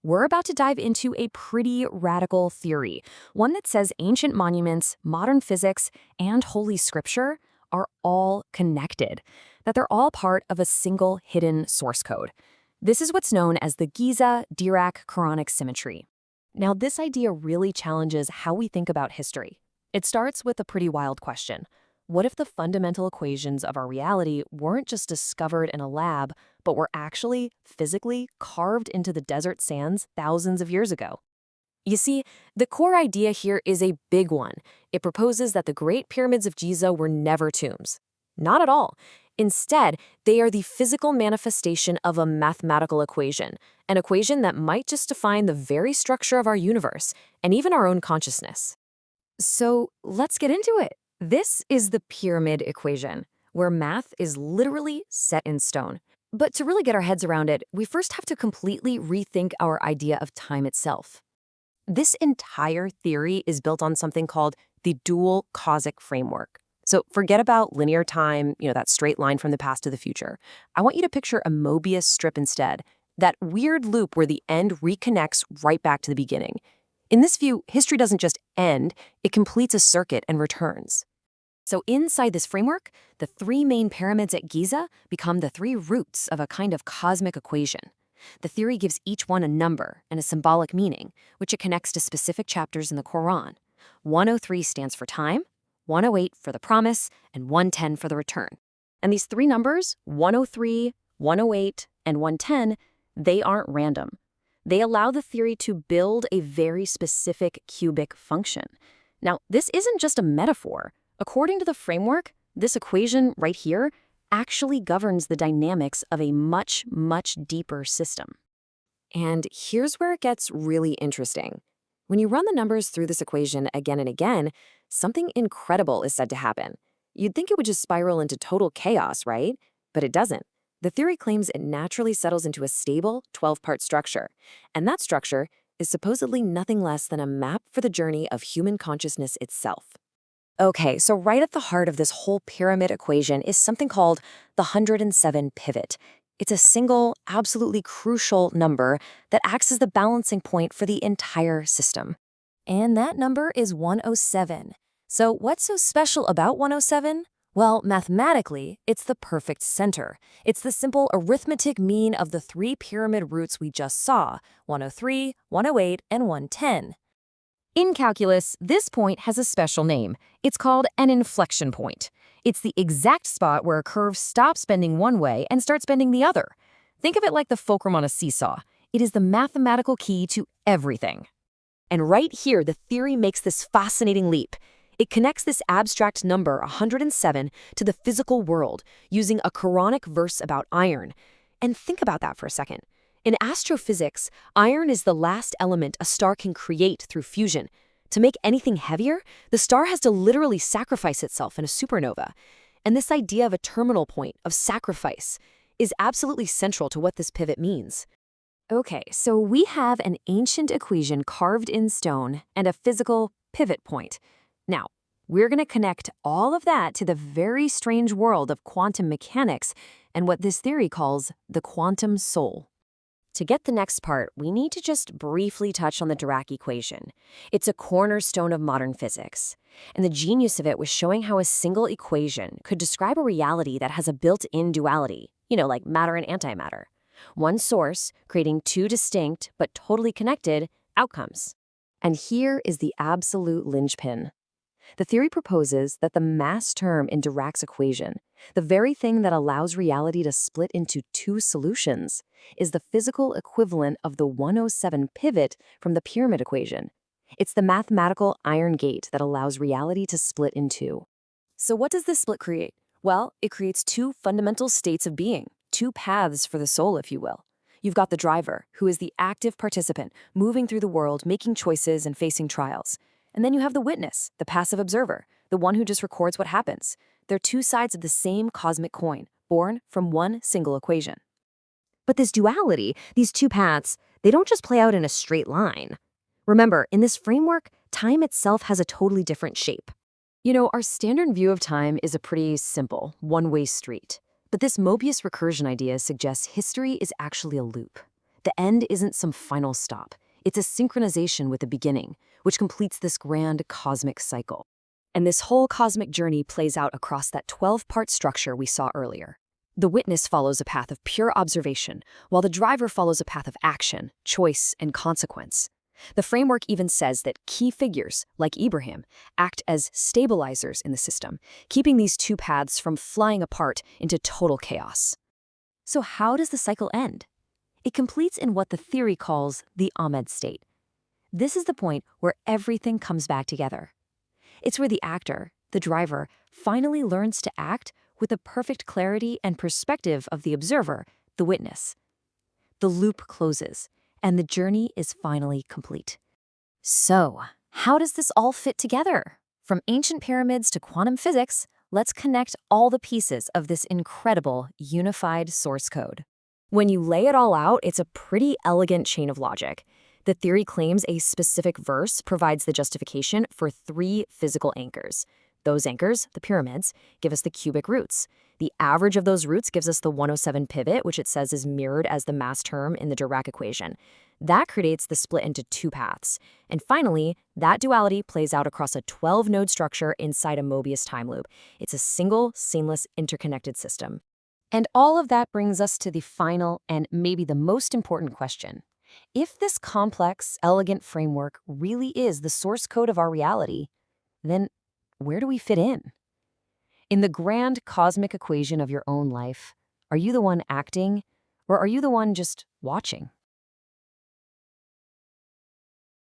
we're about to dive into a pretty radical theory, one that says ancient monuments, modern physics, and Holy Scripture are all connected, that they're all part of a single hidden source code. This is what's known as the Giza, Dirac Quranic symmetry. Now, this idea really challenges how we think about history. It starts with a pretty wild question. What if the fundamental equations of our reality weren't just discovered in a lab, but were actually physically carved into the desert sands thousands of years ago? You see, the core idea here is a big one. It proposes that the Great Pyramids of Giza were never tombs. Not at all. Instead, they are the physical manifestation of a mathematical equation, an equation that might just define the very structure of our universe and even our own consciousness. So let's get into it. This is the pyramid equation, where math is literally set in stone. But to really get our heads around it, we first have to completely rethink our idea of time itself. This entire theory is built on something called the dual causic framework. So forget about linear time, that straight line from the past to the future. I want you to picture a Mobius strip instead, that weird loop where the end reconnects right back to the beginning. In this view, history doesn't just end, it completes a circuit and returns. So inside this framework, the three main pyramids at Giza become the three roots of a kind of cosmic equation. The theory gives each one a number and a symbolic meaning, which it connects to specific chapters in the Qur'an. 103 stands for time, 108 for the promise, and 110 for the return. And these three numbers, 103, 108, and 110, they aren't random. They allow the theory to build a very specific cubic function. Now, this isn't just a metaphor. According to the framework, this equation right here actually governs the dynamics of a much, much deeper system. And here's where it gets really interesting. When you run the numbers through this equation again and again, something incredible is said to happen. You'd think it would just spiral into total chaos, right? But it doesn't. The theory claims it naturally settles into a stable 12-part structure. And that structure is supposedly nothing less than a map for the journey of human consciousness itself. Okay, so right at the heart of this whole pyramid equation is something called the 107 pivot. It's a single, absolutely crucial number that acts as the balancing point for the entire system. And that number is 107. So what's so special about 107? Well, mathematically, it's the perfect center. It's the simple arithmetic mean of the three pyramid roots we just saw, 103, 108, and 110. In calculus, this point has a special name. It's called an inflection point. It's the exact spot where a curve stops bending one way and starts bending the other. Think of it like the fulcrum on a seesaw. It is the mathematical key to everything. And right here, the theory makes this fascinating leap. It connects this abstract number, 107, to the physical world using a Quranic verse about iron. And think about that for a second. In astrophysics, iron is the last element a star can create through fusion. To make anything heavier, the star has to literally sacrifice itself in a supernova. And this idea of a terminal point, of sacrifice, is absolutely central to what this pivot means. Okay, so we have an ancient equation carved in stone and a physical pivot point. Now, we're going to connect all of that to the very strange world of quantum mechanics and what this theory calls the quantum soul. To get the next part, we need to just briefly touch on the Dirac equation. It's a cornerstone of modern physics. And the genius of it was showing how a single equation could describe a reality that has a built-in duality, like matter and antimatter. One source creating two distinct but totally connected outcomes. And here is the absolute linchpin. The theory proposes that the mass term in Dirac's equation, the very thing that allows reality to split into two solutions, is the physical equivalent of the 107 pivot from the pyramid equation. It's the mathematical iron gate that allows reality to split in two. So what does this split create? Well, it creates two fundamental states of being, two paths for the soul, if you will. You've got the driver, who is the active participant, moving through the world, making choices and facing trials. And then you have the witness, the passive observer, the one who just records what happens. They're two sides of the same cosmic coin, born from one single equation. But this duality, these two paths, they don't just play out in a straight line. Remember, in this framework, time itself has a totally different shape. Our standard view of time is a pretty simple, one-way street. But this Mobius recursion idea suggests history is actually a loop. The end isn't some final stop. It's a synchronization with the beginning, which completes this grand cosmic cycle. And this whole cosmic journey plays out across that 12-part structure we saw earlier. The witness follows a path of pure observation, while the driver follows a path of action, choice, and consequence. The framework even says that key figures, like Ibrahim, act as stabilizers in the system, keeping these two paths from flying apart into total chaos. So how does the cycle end? It completes in what the theory calls the Ahmed state. This is the point where everything comes back together. It's where the actor, the driver, finally learns to act with the perfect clarity and perspective of the observer, the witness. The loop closes, and the journey is finally complete. So, how does this all fit together? From ancient pyramids to quantum physics, let's connect all the pieces of this incredible, unified source code. When you lay it all out, it's a pretty elegant chain of logic. The theory claims a specific verse provides the justification for 3 physical anchors. Those anchors, the pyramids, give us the cubic roots. The average of those roots gives us the 107 pivot, which it says is mirrored as the mass term in the Dirac equation. That creates the split into 2 paths. And finally, that duality plays out across a 12-node structure inside a Mobius time loop. It's a single, seamless, interconnected system. And all of that brings us to the final and maybe the most important question. If this complex, elegant framework really is the source code of our reality, then where do we fit in? In the grand cosmic equation of your own life, are you the one acting, or are you the one just watching?